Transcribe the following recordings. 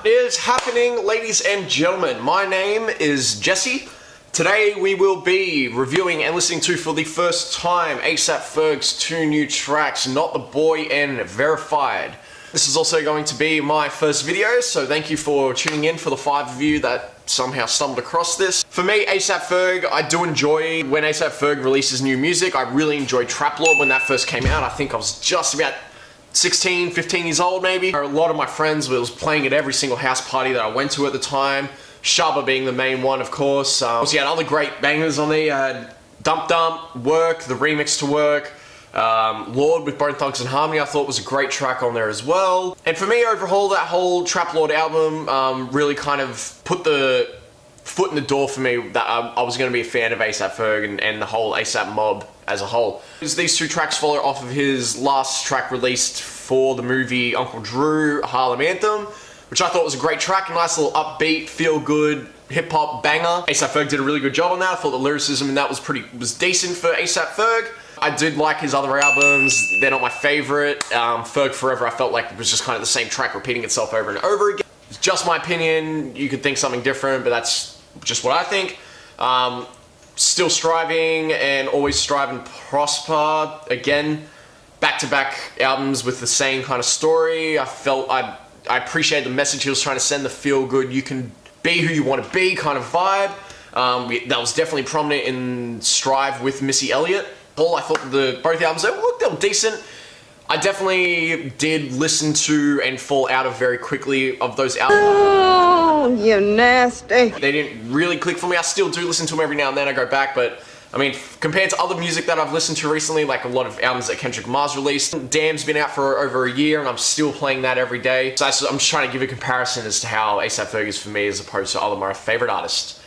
What is happening, ladies and gentlemen? My name is Jesse. Today we will be reviewing and listening to for the first time A AP FERG's two new tracks, Not the Boy and Verified. This is also going to be my first video, so thank you for tuning in for the 5 of you that somehow stumbled across this. For me, A AP FERG, I do enjoy when A AP FERG releases new music. I really enjoyed Trap Lord when that first came out. I think I was just about 16, 15 years old maybe. A lot of my friends was playing at every single house party that I went to at the time. Shabba being the main one, of course. You had other great bangers on there. You had Dump Dump, Work, the remix to Work. Lord with Bone Thugs and Harmony I thought was a great track on there as well. And for me overall, that whole Trap Lord album really kind of put the foot in the door for me that I was going to be a fan of A AP FERG and the whole ASAP mob as a whole. These two tracks follow off of his last track released for the movie Uncle Drew, Harlem Anthem, which I thought was a great track, a nice little upbeat, feel-good, hip-hop banger. A AP FERG did a really good job on that. I thought the lyricism in that was decent for A AP FERG. I did like his other albums. They're not my favorite. Ferg Forever I felt like it was just kind of the same track repeating itself over and over again. It's just my opinion. You could think something different, but that's just what I think. Still Striving and Always Strive and Prosper. Again, back-to-back albums with the same kind of story. I appreciate the message he was trying to send, the feel-good, you can be who you want to be kind of vibe. That was definitely prominent in Strive with Missy Elliott. I thought both albums, they were decent. I definitely did listen to and fall out of very quickly of those albums. Oh, you nasty. They didn't really click for me. I still do listen to them every now and then. I go back, but I mean, compared to other music that I've listened to recently, like a lot of albums that Kendrick Lamar's released, Damn's been out for over a year and I'm still playing that every day. So I'm just trying to give a comparison as to how A AP FERG is for me as opposed to other of my favorite artists.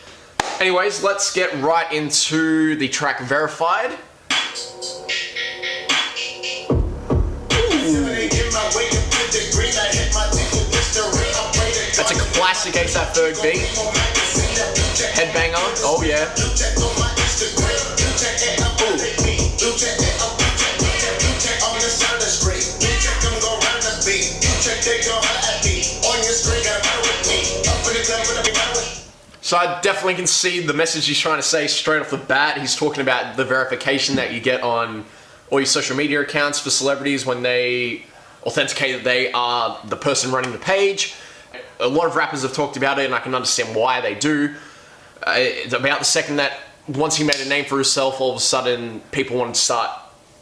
Anyways, let's get right into the track Verified. That's a classic A AP FERG beat. Headbanger, oh yeah. So I definitely can see the message he's trying to say straight off the bat. He's talking about the verification that you get on all your social media accounts for celebrities when they authenticate that they are the person running the page. A lot of rappers have talked about it and I can understand why they do. It's about the second that once he made a name for himself, all of a sudden people wanted to start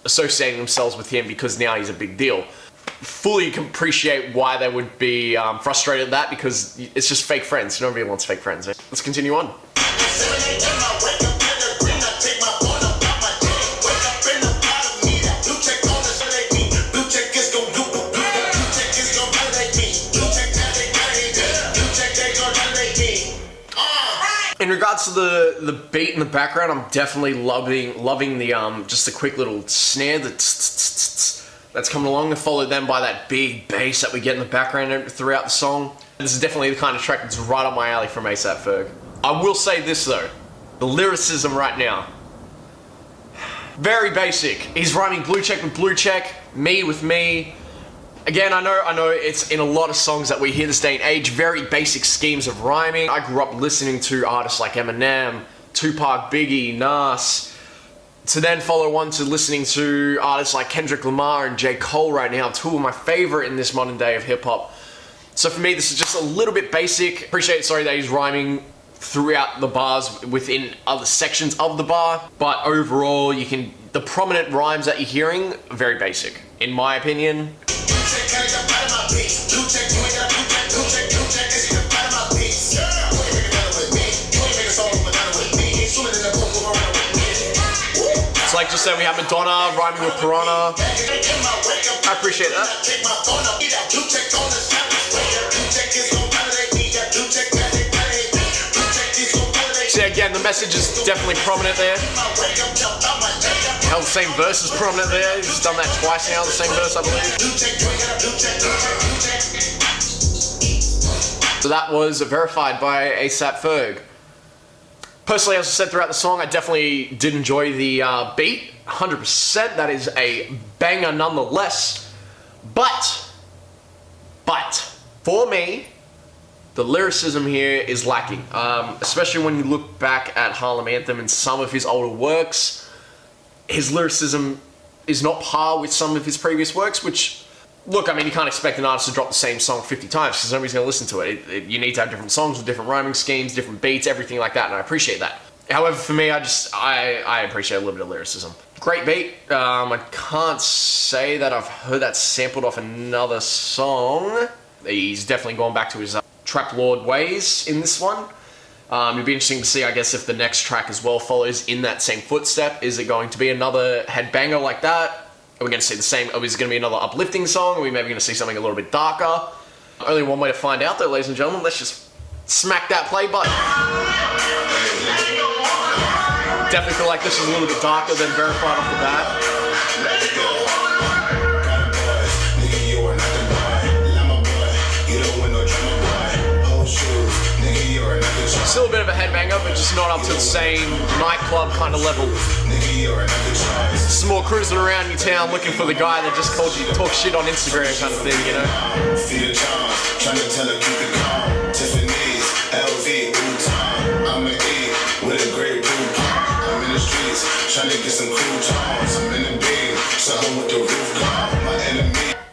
associating themselves with him because now he's a big deal. Fully can appreciate why they would be frustrated at that because it's just fake friends. Nobody wants fake friends. Let's continue on. In regards to the beat in the background, I'm definitely loving the just the quick little snare that's coming along, and followed then by that big bass that we get in the background throughout the song. This is definitely the kind of track that's right up my alley from A AP FERG. I will say this though, the lyricism right now, very basic. He's rhyming blue check with blue check, me with me. Again, I know it's in a lot of songs that we hear this day and age, very basic schemes of rhyming. I grew up listening to artists like Eminem, Tupac, Biggie, Nas, to then follow on to listening to artists like Kendrick Lamar and J. Cole right now, two of my favorite in this modern day of hip hop. So for me, this is just a little bit basic. Appreciate, that he's rhyming throughout the bars within other sections of the bar, but overall, the prominent rhymes that you're hearing, very basic, in my opinion. It's like just saying we have Madonna rhyming with Piranha. I appreciate that. So yeah, again, the message is definitely prominent there. Hell, the same verse is prominent there. He's done that twice now, the same verse, I believe. So that was Verified by A AP FERG. Personally, as I said throughout the song, I definitely did enjoy the beat, 100%. That is a banger nonetheless. But, for me, the lyricism here is lacking, especially when you look back at Harlem Anthem and some of his older works. His lyricism is not par with some of his previous works, which, look, I mean, you can't expect an artist to drop the same song 50 times because nobody's going to listen to it. You need to have different songs with different rhyming schemes, different beats, everything like that, and I appreciate that. However, for me, I appreciate a little bit of lyricism. Great beat. I can't say that I've heard that sampled off another song. He's definitely gone back to his Trap Lord ways in this one. It'd be interesting to see, I guess, if the next track as well follows in that same footstep. Is it going to be another headbanger like that? Are we going to see the same? Is it going to be another uplifting song? Are we maybe going to see something a little bit darker? Only one way to find out, though, ladies and gentlemen. Let's just smack that play button. Definitely feel like this is a little bit darker than Verified off the bat. Still a bit of a headbanger, but just not up to the same nightclub kind of level. Some more cruising around your town looking for the guy that just called you talk shit on Instagram kind of thing, you know?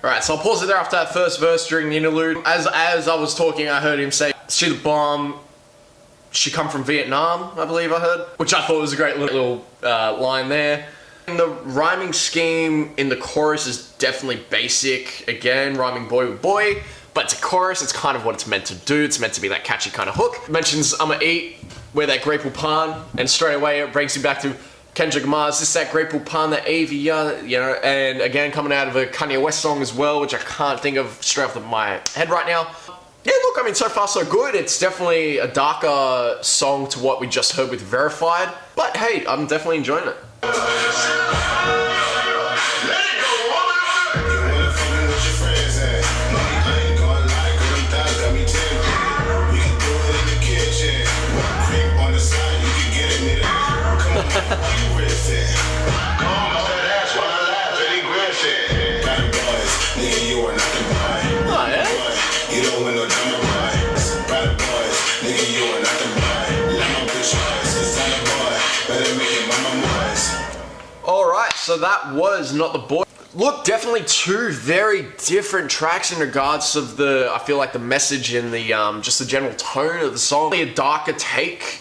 Alright, so I'll pause it there after that first verse during the interlude. As I was talking, I heard him say, "She the bomb, she come from Vietnam," I believe I heard. Which I thought was a great little line there. And the rhyming scheme in the chorus is definitely basic. Again, rhyming boy with boy. But it's a chorus, it's kind of what it's meant to do. It's meant to be that catchy kind of hook. It mentions, "I'ma eat, wear that grateful pan," and straight away it brings you back to Kendrick Lamar's "This That Grateful Pan, that AV," you know, and again coming out of a Kanye West song as well, which I can't think of straight off my head right now. Yeah, look, I mean, so far so good. It's definitely a darker song to what we just heard with Verified, but hey, I'm definitely enjoying it. Alright, so that was Not the Boy. Look, definitely two very different tracks in regards of the, I feel like the message and the, just the general tone of the song. A darker take.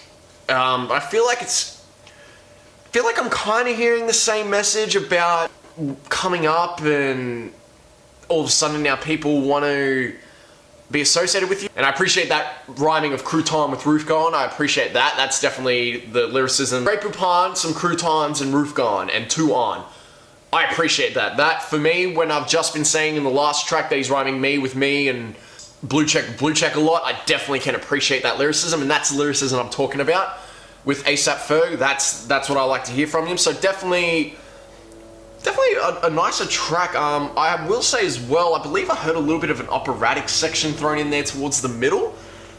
I feel like I'm kind of hearing the same message about coming up and all of a sudden now people want to be associated with you. And I appreciate that rhyming of crouton with roof gone. I appreciate that. That's definitely the lyricism. Great Poupon, some croutons and roof gone and two on. I appreciate that. That for me, when I've just been saying in the last track that he's rhyming me with me and blue check a lot, I definitely can appreciate that lyricism, and that's the lyricism I'm talking about. With A AP FERG, that's what I like to hear from him. So definitely a nicer track. I will say as well, I believe I heard a little bit of an operatic section thrown in there towards the middle.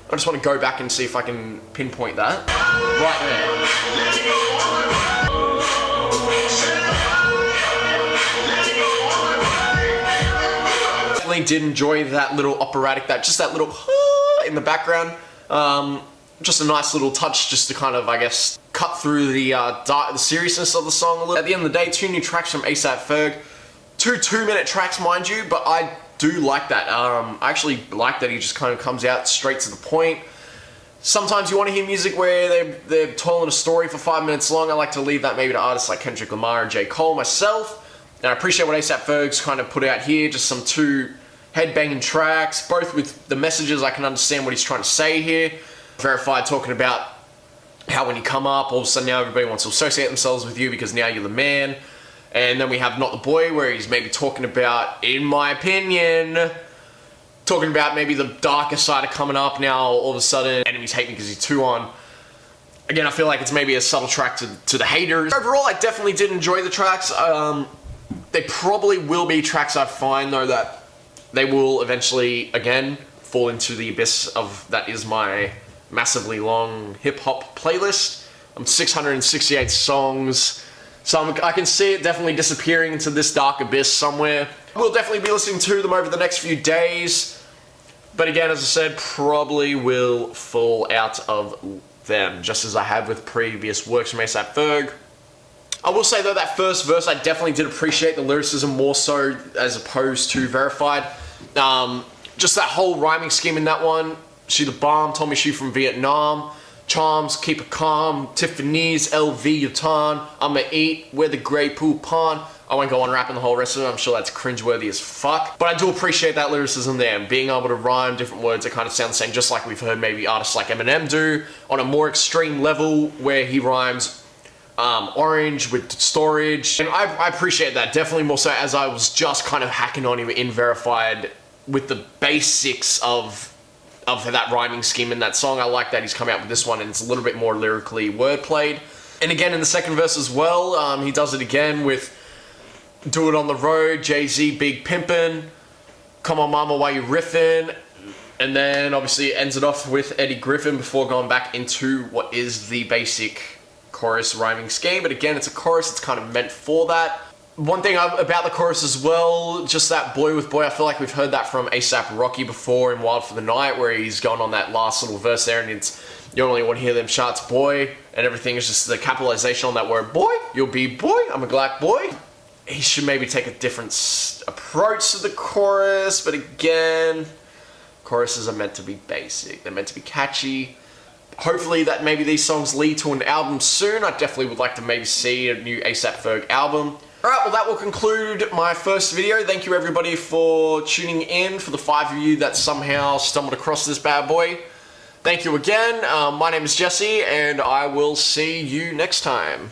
I just want to go back and see if I can pinpoint that. Right there. Definitely did enjoy that little operatic, just that little in the background. Just a nice little touch just to kind of, I guess, cut through the seriousness of the song a little. At the end of the day, two new tracks from A AP FERG. Two 2-minute tracks, mind you, but I do like that. I actually like that he just kind of comes out straight to the point. Sometimes you want to hear music where they're telling a story for 5 minutes long. I like to leave that maybe to artists like Kendrick Lamar and J. Cole, myself. And I appreciate what A AP FERG's kind of put out here, just some two headbanging tracks, both with the messages. I can understand what he's trying to say here. Verified talking about how when you come up, all of a sudden now everybody wants to associate themselves with you because now you're the man. And then we have Not the Boy, where he's maybe talking about, in my opinion, talking about maybe the darker side of coming up now, all of a sudden enemies hate me because he's too on. Again, I feel like it's maybe a subtle track to the haters. Overall, I definitely did enjoy the tracks. They probably will be tracks I find, though, that they will eventually, again, fall into the abyss of that is my massively long hip-hop playlist. 668 songs, so I can see it definitely disappearing into this dark abyss somewhere. We'll definitely be listening to them over the next few days. But again, as I said, probably will fall out of them, just as I have with previous works from A AP FERG. I will say though, that first verse, I definitely did appreciate the lyricism more so as opposed to Verified. Just that whole rhyming scheme in that one. She the bomb, told me she from Vietnam. Charms, keep it calm. Tiffany's, LV, Yutan. I'ma eat, where the Grey Pool Pond. I won't go on rapping the whole rest of it. I'm sure that's cringeworthy as fuck. But I do appreciate that lyricism there, and being able to rhyme different words that kind of sound the same, just like we've heard maybe artists like Eminem do, on a more extreme level where he rhymes orange with storage. And I appreciate that, definitely more so as I was just kind of hacking on him in Verified with the basics of that rhyming scheme in that song. I like that he's come out with this one and it's a little bit more lyrically wordplayed. And again in the second verse as well, he does it again with Do It On The Road, Jay-Z, Big Pimpin', Come On Mama, Why You Riffin', and then obviously ends it off with Eddie Griffin before going back into what is the basic chorus rhyming scheme. But again, it's a chorus, it's kind of meant for that. One thing about the chorus as well, just that boy with boy, I feel like we've heard that from A$AP Rocky before in Wild for the Night, where he's going on that last little verse there, and it's, you only want to hear them shots, boy, and everything is just the capitalization on that word, boy, you'll be boy, I'm a black boy. He should maybe take a different approach to the chorus, but again, choruses are meant to be basic, they're meant to be catchy. Hopefully that maybe these songs lead to an album soon. I definitely would like to maybe see a new A$AP FERG album. Alright, well that will conclude my first video. Thank you everybody for tuning in, for the 5 of you that somehow stumbled across this bad boy. Thank you again. My name is Jesse, and I will see you next time.